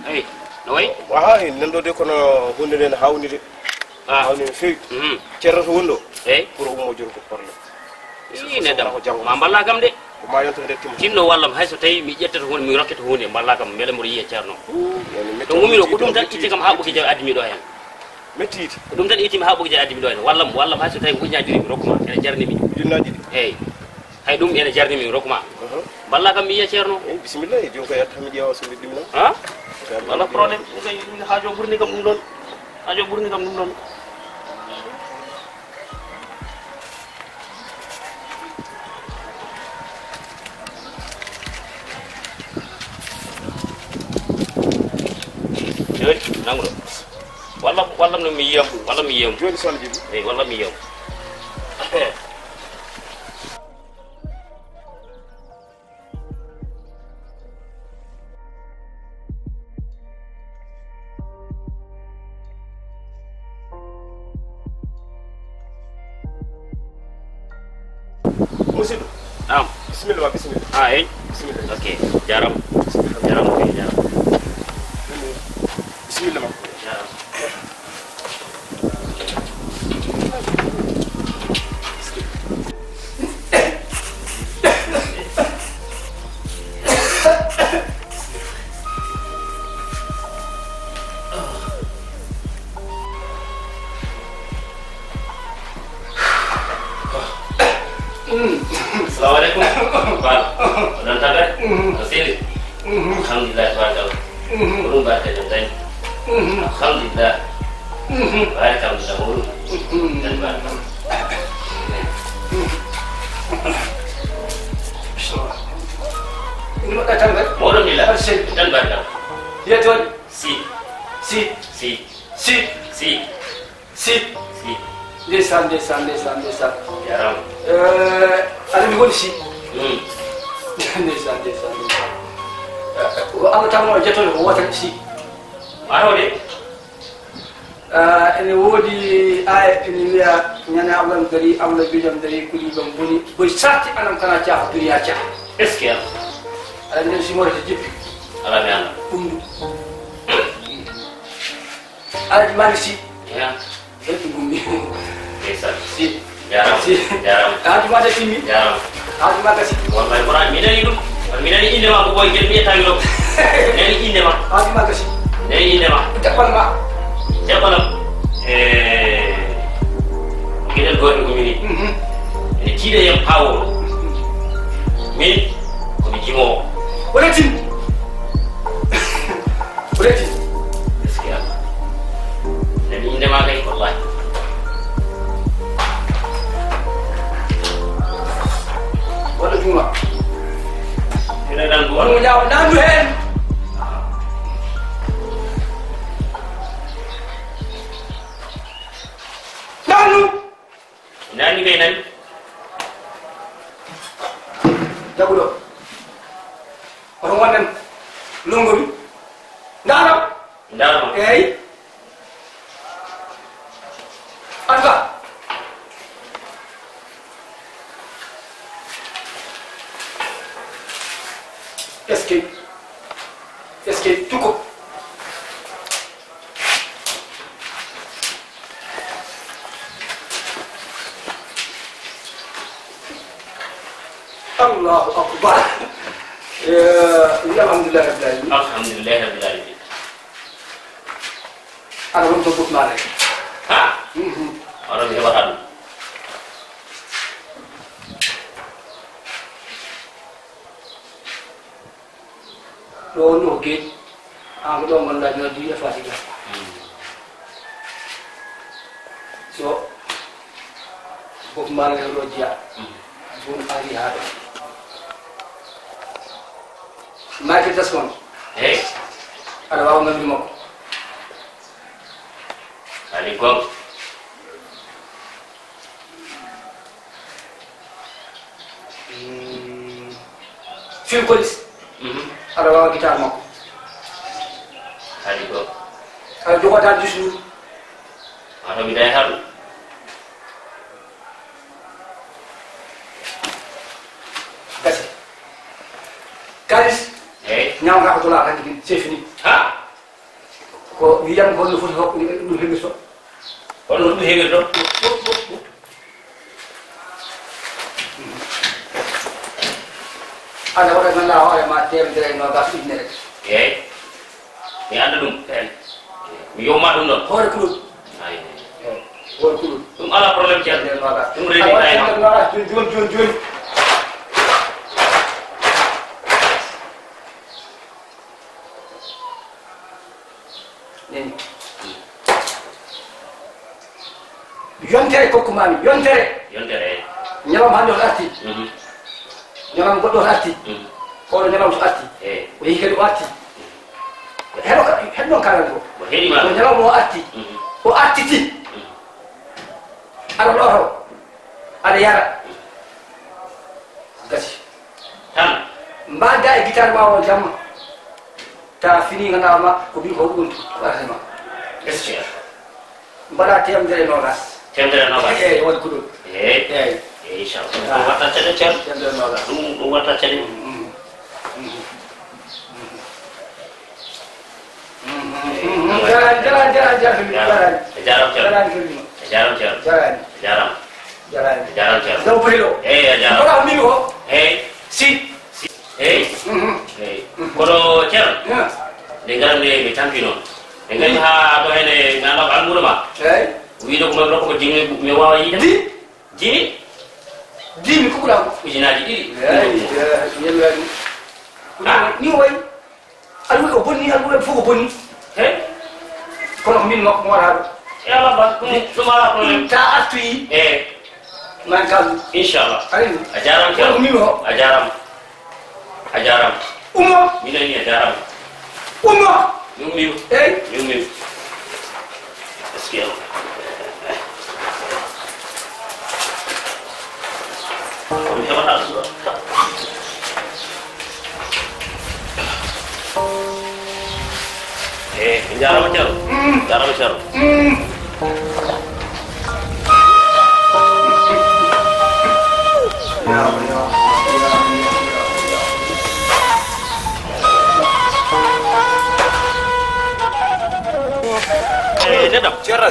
Hey, no way? Wahay, nando de kono hunde den hawni de. Hawni fewi. Cerro to wondo. Hey, pour mo jor ko porle. Ne dam. Ma balla kam de. Ko ma yonto de tim. Tinno wallam hay so tawi mi ƴettata hunde mi rokkata hunde balla kam mele mo yiya ceerno. To mumiro ko dum tan itti kam ha buki jaw admi do hen. Mettiti. Ko dum tan itti mi ha buki jaw admi do hen. Wallam hay so tawi ko ñaajiri mi rokkuma ene jarni mi. Junnaji di. Hey. Hay dum ene jarni mi rokkuma. Balla kam mi yiya ceerno. Bismillah, jonko yatta mi jeewa so mi dimno. Ha? Wala problème ngay haajo burni kam dum don. Haajo burni kam dum don. Nangulo walla no mi yiyam walla mi yiyam joni son jibiey walla mi yiyam musido am bismillah ay bismillah okay jaram okay jaram bismillah jaram Assalamualaikum. Bal. Dan tabe. Asili. Alhamdulillah tabarakallah. Ulun barka jantai. Alhamdulillah. Barakallah ulun. Dan barka. Ini mak datang kan? Modal bila. Dan barka. Ya tuan. Si. Desan. Jaram. Ada di mana sih? Desan. Aku tahu mau jatuh di bawah sih. Mana dia? Ini wodi ini dia nyana awam dari bijam dari kuli bambuni. Bersati alam tanah cah dunia cah. Eskian. Ada yang semua terjadi. Alamian. Ada di mana sih? Ya. Itu bumi. Desa. Si. Jaram. Ada di mana sini? Jaram. Ada di mana sih? Wallahi Quran mina ni dum. Mina ni inde ma ko boy gel mi tawi do. Nani inde ma. Ada di mana sih? Nani inde ma. Tak apa mak. Jabalam gidan goɗɗo ko mini ene tiiɗe yam pawol min komi jimowo Boleh gaskiya nani indema kay wallahi Boleh cuma. ene dan Boleh duwan menjawab nandu hen. nani kay nani Jago do. Orang wanan lungo bi. Ndaro. ndarma Apa? Escape cukup. Allahu Akbar. Alhamdulillah Rabbil Alamin. alhamdulillah rabbil alamin Ada untuk buk mare. ha orang hebat Dono gate. Aku do man la di fatiga. So buk mare lo dia. Bun ari hado. Michael Jackson. Ada bawa ngambil mau. ali gom Phil Collins. Ada bawa gitar mau. ali gom Ada juga ada justru. atau bidaya haru ñaw nga ko la tan c'est fini ha ko wiyam ko no foti hokko ɗum heɓirto kono ɗum heɓirto ana waɗa ganduɗa hoore ma temedere nogas ujunere eyyi mi anda ɗum mi yowma ɗum ɗon hoore kulol hoore kulol ɗum ala probléme ceerno nogas ɗum reedi kayno joni yontere kokkumami yontere ñalawma hande to arti ñalawma goɗɗo to arti oɗo ñalawma to arti o yehi kadi o arti heɗɗon kalani ko o ñalawma o arti o artiti aɗa ɗoto aɗa yara gasi tan mbadda e guitare ma o jamma ta fini gandawa ma ko ɓi ko ɗum ko artema mbaɗa temedere nogas temedere nogas eyyi waɗi ko ɗum eyyi inchallah ɗum watta caɗe ceerno temedere nogas ɗum watta caɗe kono ceerno nde garande mi tampi noon ɓe gari ha ɗo hene ganduɗa ko almudo ma wiide ko ɗo ko jimi mi wawa yiide jimi kuɓuɗako ujunaji ɗiɗi ni wayi almuɗo o bonni almuɗo fof ko bonni kono ko min makko mo waɗa ɗo e ala ba ɗum ala probléme ta artoyi man kaldu inchallah aɗani a jarama ceerno ko min o a jarama ummo minani a jarama ummo mi ummima eyyi mi ummima eskiyama mi heɓata ɗum ɗo mi jarama ceerno jarama ceerno neɗɗam ceerno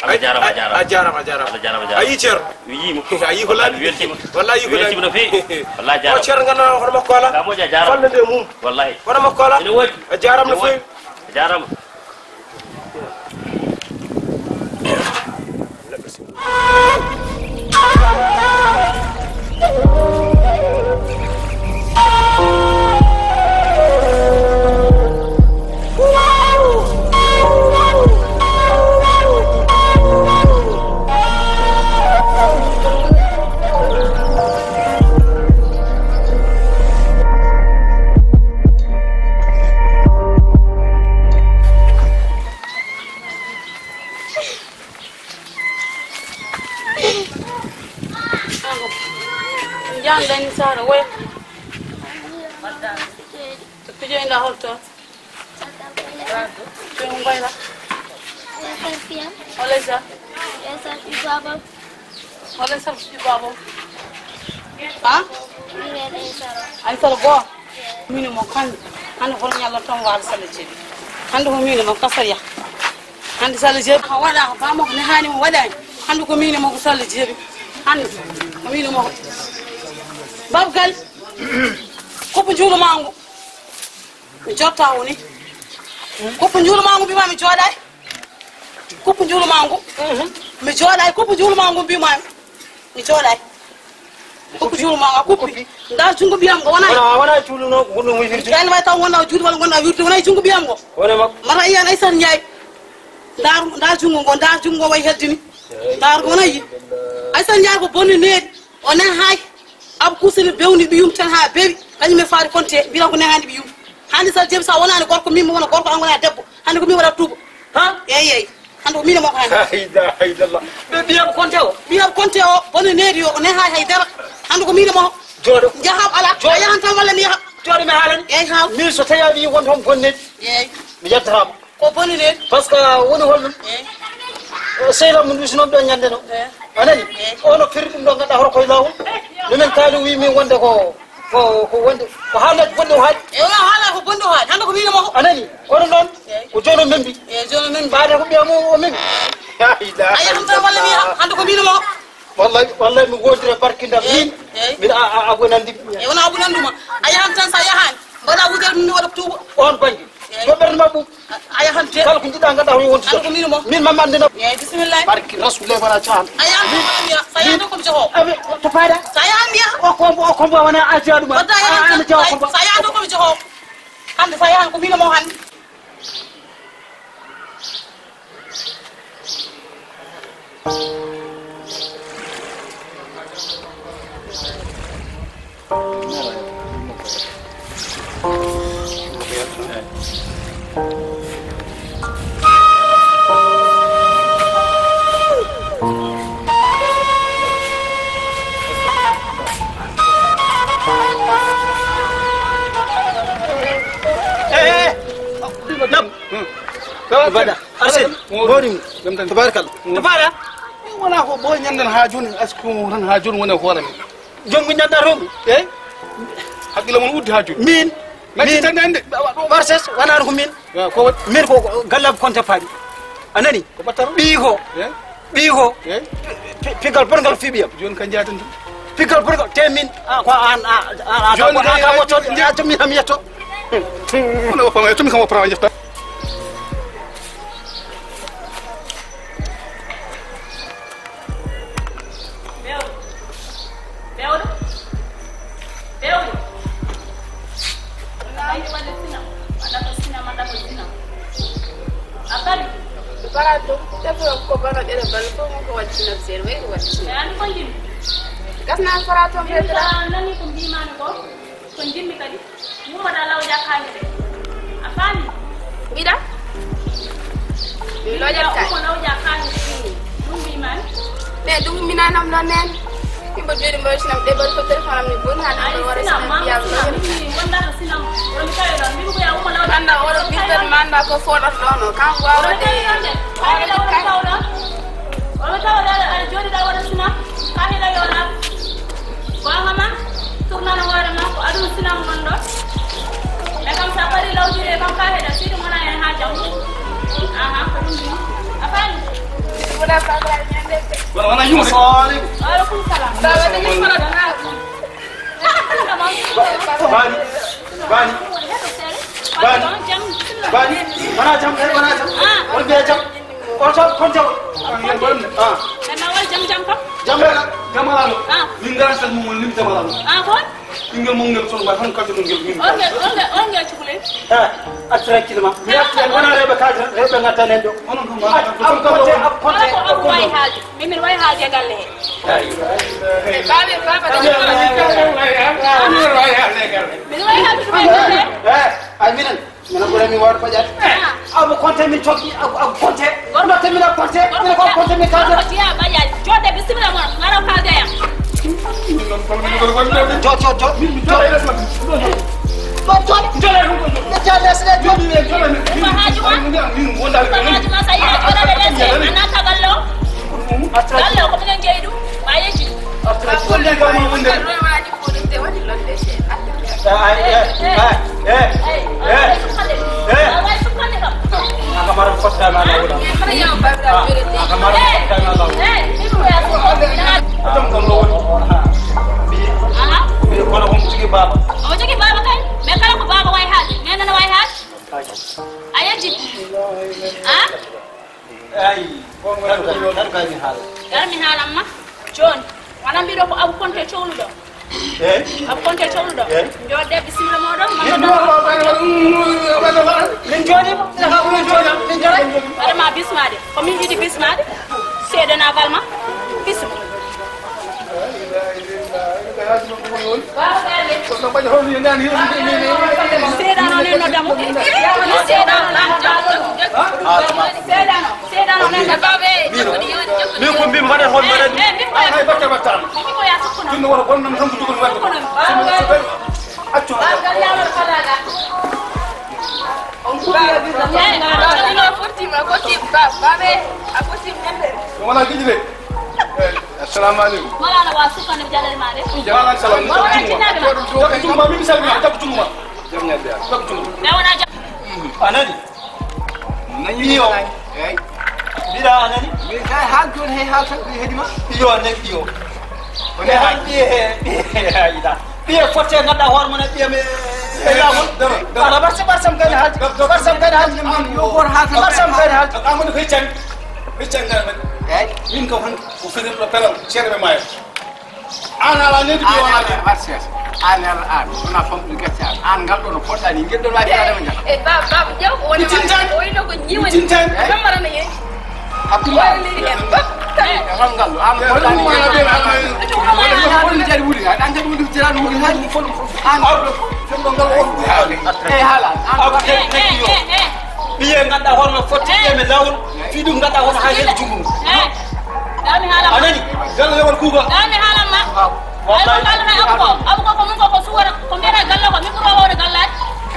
a jarama ayi ceerno wiyima ayi ko laaɓi weltima wallahi yi ko weltima no fewi wallahi o jarama ceerno ganduɗa hono makko ala kamoƴi a jarama falle nde mum wallahi hono makko ala ene woodi a jarama no fewi a jarama Dani Sara way Pijo inda holto Pijo ngwayla Olesa Olesa fi babo Ha Ay sala bo mini mo kan hande hol nyalla ton war sala cebi hande ko mini mo kasaya hande sala cebi ha wada ba mo ne hani mo wada hande ko mini mo ko sala cebi hande ko mini mo Babgal kopu njulu mangu mi jotta woni kopu njulu mangu bi ma mi joday kopu njulu mangu mi joday kopu njulu mangu bi ma mi joday kopu njulu mangu kopu nda jungu biyam go wona julu no gono mo wirti dal way taw wona julu wala gonna wirti wona jungu biyam go wona mak mara iyan aysan nyaay nda jungu go way heddini dar go nayi aysan nyaay ko bonni needi ona hay ab kusini bewni biyum tan ha bewi kanyum e faari konte mbira ko ne handi biyum handi sal jeb sa wonani gorko mimmo wona gorko an wona debbo handi ko mi wala tubo ha yeyi handi ko mine mo ko handi haydallah be biyam konte o boni needi o ne hay dara handi ko mine mo jodo jahab ala yahan tan walla mi ha jodo mi haalan yeyi ha min so tayawi won ton bonnet yeyi mi yettama ko boni needi parce que woni hollum yeyi seyla mun wisnom do nyande no anani ono firdi dum do ngada hor koy lawol min taali wi min wonde ko wonde ko haalat wonde o haali e wala ko boni hande ko wiino mo anani kono non ko jono membi jono membi baade ko biya mo o membi ya ila ay hande walla mi hande ko wiino mo wallahi mi godire barkinda min abonandi wona abonanduma ay han tan sa yahan bana wudel mi wala tuuba on bangi do berne mabbu ay han te kala ko jida ngada ho wonti ko wiino mo min mamandina bismillah barki rasulullah wala chan ay han sa yahan ko joho to faada sa yahan biya o ko wana aja dum ana jaw ko sa yahan ko joho hande sa yahan ko wiino mo hande bada asen borim tabarakal tabara wona ko boy nyanden ha joni asko tan ha joni wona ko rami jongu nyanda rombi hakkilo mon uddi ha joni min tandande verses wana ko min ko gallab konta faadi anani ko battaro bi ko pigal porgal fibiyam joni kan jatan pigal porgal te min ko an joni ka mo to ya to min am yeto wala ko to mi kam opra jefta gasna farato mbedra nani ko bimani ko jimmi kadi mumata lawja kañede a faami bida mi loja kay ko lawja kañede dum bimani ne dum minanam non nen imbo jodi mo sinam de bal ko telephone am ni bon hada ko wara sinam biya wanda ko sinam wala kayo don mi ko ya ko lawja anda wala bitel manda ko fodo dono kan wawa de wala tawa jodi da wara sinam kahila yona wangama tournana wara ma ko adu sinam mondo e kam sa bari lawjire kam ka heda sidu mona en ha jaw aha ko dum afani wala fagra nyande wana yuma salik alaikum salam da wada ni fara dana bani mana jam on be jam kon jam na wal jam ko jamalano min ngara sal mo lim jamalano kon ingel mo ngel son ba han ka ngel min on ngel chukule atrakilma mi atle wana rebe kadra rebe ngata nendo onon ko ko way haaji min way haaji galle babe baba da min way haaji ay minan mina ko remi war fajat abu konte min toki abu konte gorma temina konte min ko konte min kadra ko tiya baya jode bismillah mo ngara ka gaya baba o jogi baba kay me kala ko baba way haji me nana way haji ayaji ay ko ngara ko mi hala gar mi hala ma jon wana mbido ko abu konte chowludo abu konte chowludo jode bismillah modon min joni min joni adama bismade ko min yidi bismade sedana valma bismillah assalamu alaikum wala na wasu kan jalal mare jalan salam juma min salmi tak juma Lewana jam. Anani. Nani yo. Bira anani. Mi kai hal jon he hal tan hedima. Yo ne yo. Wone ha ida. Biye fotte ngada hor mon biye me. Ala barsam kan hal. Barsam kan hal yo hor hal. Barsam kan hal. Amun hichan. Hichan ngal. Min ko han ko fere la pelam chere may. Ana la ne biyo na Marsias. Ana an na fam du gacha. An ngal do no fota ni ngel do la fiya dama ngal. Bab jaw ko woni o ino ko jiwa ni namara na ye Abdullah han ngal an fota ni ma be an woni jari wuri an jari wuri tiran wuri han ni fon an fon ngal o hala an biye ngada horno fotte me lawul fidu ngada horno ha hel jumum Dami halam. anani galla yewal kuga Dami halam ma. Wallahi abu ko mun ko suwara ko mera galla ko mi ko wawre galla.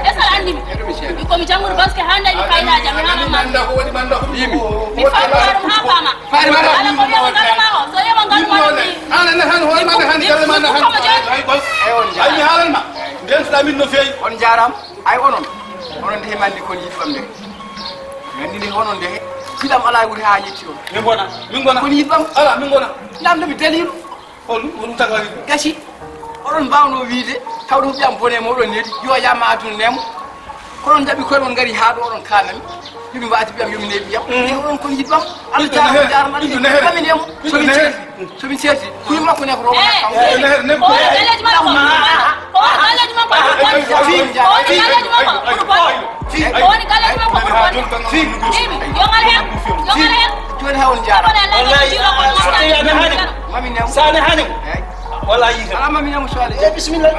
Esal andi mi ko mi jangur baske handa ni kayna jami halam ma. manda ko wadi manda Mi fa farum ha fama. Ala ko yo galla ma ho. So yo galla ma. ana na han hol man han galla man han ay bal ay mi halal ma den islamin no fey on jaram ay onon de mandi kon yifam de ngandi ni onon de filam ala wuri ha yetti on min gona kon yifam ala min gona lam dum dalilu hol won tagari gashi onon bawno wiide tawdo biam bone mo don nedi yo yama atun nemo konon jabi koy mon ngari ha do onon kanami yumi waati biam yumi nebi yam e onon kon yifam ala jaram jaram kami nemo so mi certi kuy makko ne ko ro wona ne ko Alaji ma ko. Alaji ma ko. Alaji ma ko. Woni galaji ma ko. Yo ngale joni ha on jaram mami nemo sane hanim wallahi ala mami nemo so ale bismillah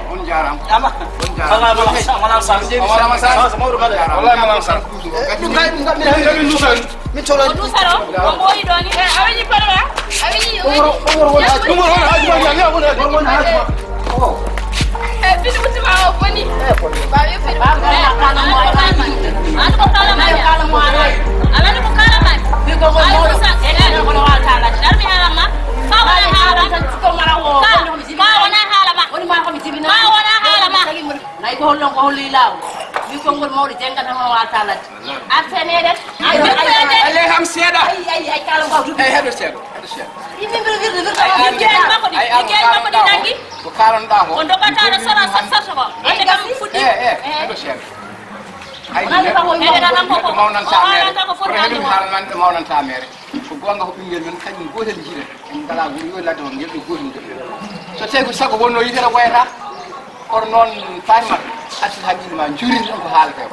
on jaram ama Allah mana san wallahi mana san mi tolo Du saro. Mo yi doni. Awini parwa. Awini. umur won hajma Fidu mutima o boni. Ba yo fidu. Kala mo an ko kala mai kala mo ala ko kala mai bi ko mo sa ele ko no wata la dar mi hala ma ka wala hala ko mara wo ka wala hala ma woni ma ko mi tibina ka wala hala ma nay ko hollon ko holli law bi ko ngol mawdi jenga tan wata la afene den ale ham seda ay kala ko du ay hado seda yimbe vir ma ko di nangi ko karon da ho on do kata da sara sa ko ande kam fuddi hado seda ay mawnan tamere ko gonga ko bingel men kanyum gotel jire en dala go yo ladde on yeddo gotel so tego sago wonno yitera wayata or non tayma atil habil ma jurin ko haalata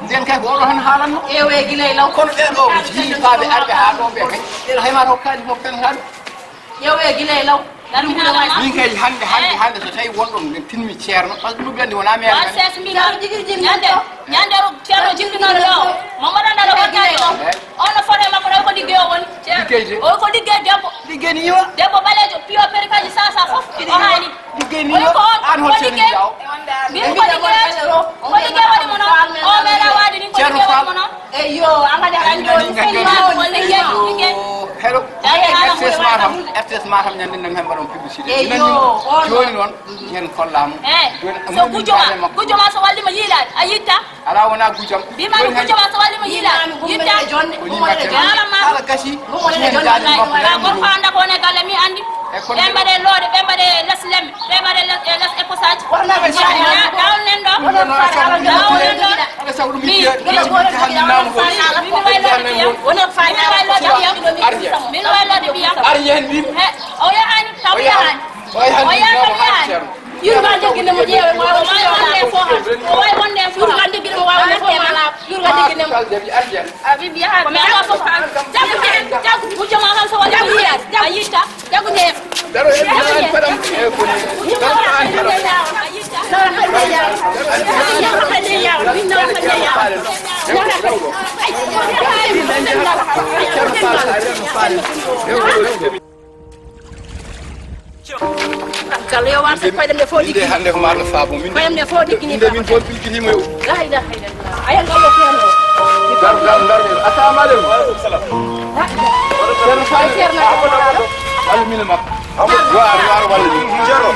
den kay go han haalanno ewe gilay law kono be do ji faabe arbe ha do be kay el hayma to kaadi ko fen han ewe gilay law dar mi hala ma min kay hande so tay wondon den tinmi ceerno parce que dum bende wona mer wa ses mi gar jigir jim nyande ro ceerno jingino lo mama danda lo gilay law on fone makko do ko digge o woni o ko digge digge ni yo debbo balejo pio perkaji sasa fof o hani digge ni yo an hol ceerno jaw bi ko digge wadi mono o mera wadi ni ko digge wadi mono e yo angade anjo ko digge hello FTS matam nyande nam hemba don publicité joni non hen kollam so gujoma so walli ma yilade ayitta ala wona gujam bi ma gujoma so walli ma yilade yitta jonde ala ma ala kasi gor fa anda ko ne galle mi andi bembade lode bembade leslem bembade les eposage dawn nen do ala sawdu mi wona fa min waylo biyam arien bim o ya hani taw ya hani o ya hani yurga joginde mo jeewe mo wonde fo o way wonde fo yurga joginde mo wawde fo mala yurga joginde mo abi biya ha mi ala fo jagu bu jama han so wala biya ayita jagu ne daro e padam e ko ni kalau yo war fay dem defo dikki hande ko marno faabo min fayam defo dikki ni min fo dikki mo la ilaha illallah ayan gallo feno dar assalamu alaykum wa alaykum salam cerno fay cerno alimina mak war wala ni jero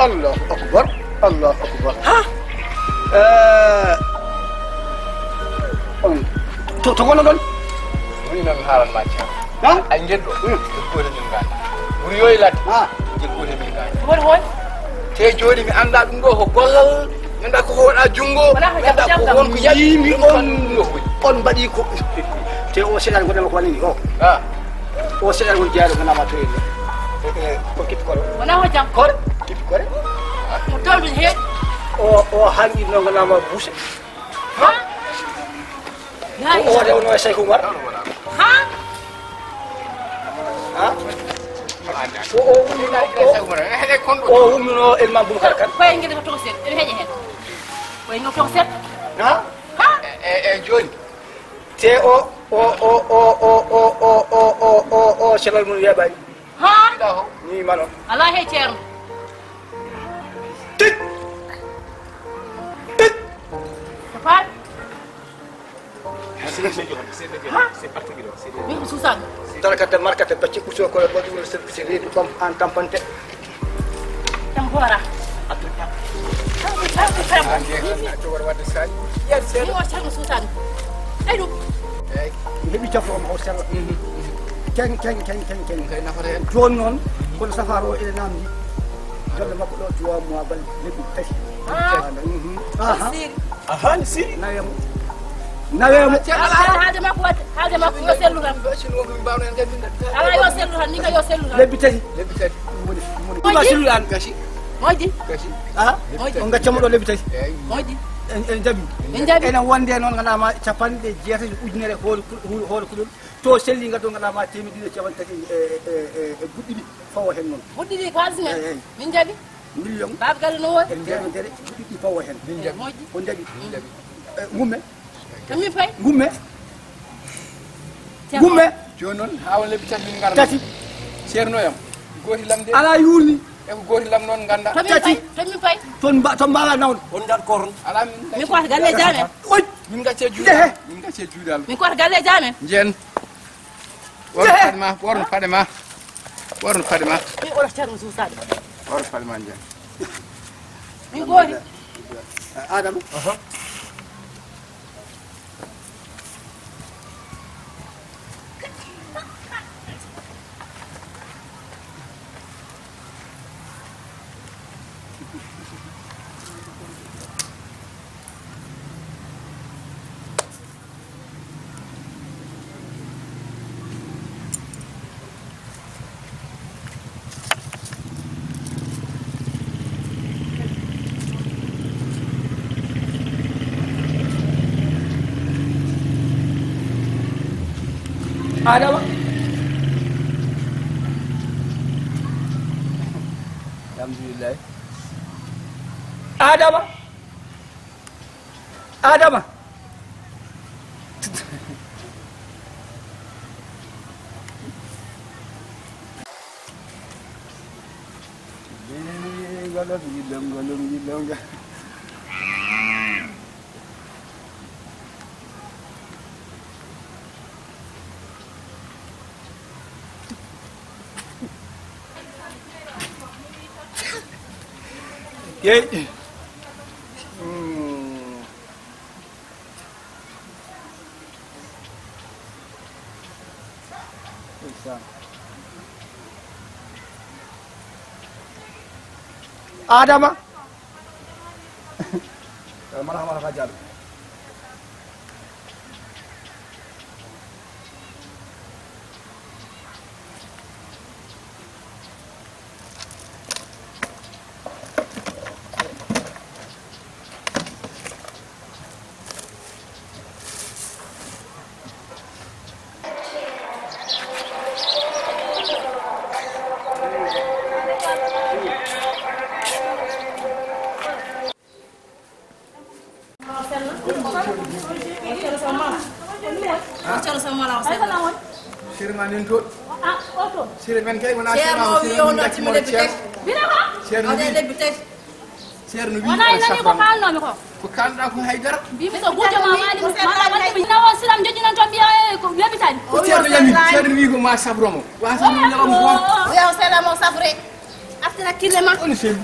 الله أكبر الله أكبر ها تقول لون woni non haalan macca ha ay jeddo jikkoore min ganda buri yoy lat ha jikkoore min ganda woni hoy te joni mi anda dum do ko gollal mi anda ko wona jungo mi anda ko won ko yimi on badi ko te o sedan ko dem ko wani o ha o sedan ko jaaro ngana ma toyel ko kip ko wona ho jam ko kip ko mo tolbi he o hangi no ngana ma buse ha o de no sai ko war ha ha o umno el mam bum kan koy ngede ko to set e heje hen koy ngo to set ha ha joni te o selal mun yabani ha ni mano ala he ceerno tik tik papa min ko susan tarakata markata bacci kuso ko badu service redu kom en tampante tam bora ni o ceerno susan ay dum hebi tafo mo sel ken kay nafare en jon non ko safaro e namdi jolle makko do tuwa mo bal lebi tafi aha si nawem hade makko yo sellu tan ala yo sellu tan ni ka yo sellu tan lebi tafi moni ma sellu an gashi moƴƴi ha on gaccamo do lebi tafi moƴƴi en jabi enen wonde noon ganama capanɗe jeetati ujunere hoore kuɗol to selli gaddo ganama temedɗiɗi capan tati e guɗɗiɗi fawo hen noon guɗɗiɗi ko halsi men min jaɓi million baaba galle no woni en ndemedere guɗɗiɗi fawo hen moƴƴi on jaɓi gumme min fay gumme joni noon ha won lebbi tati min garno tati ceernoyam goti lamde ala yurni e ko goti lam noon ganda tati min fay ton mbawa nawde on dal koron ala min ko galle jamen oy min gacce juuɗal min gacce juuɗal min ko galle jamen jen worno paɗe ma mi ora ceerno suusade worno paɗe ma jen min gooti adama Adama alhamdulillah Adama golong Yay. Adama malah ka jall Sirmanin to sir men kay wona sir no wi ko kalno mi ko kalda ko haydara bi mi so gojo ma wali wali na won silam joji non to biya ko yobitani ko sir no wi ko ma sabromo wa sabromo ko ya sala mo sabre after kille ma on sim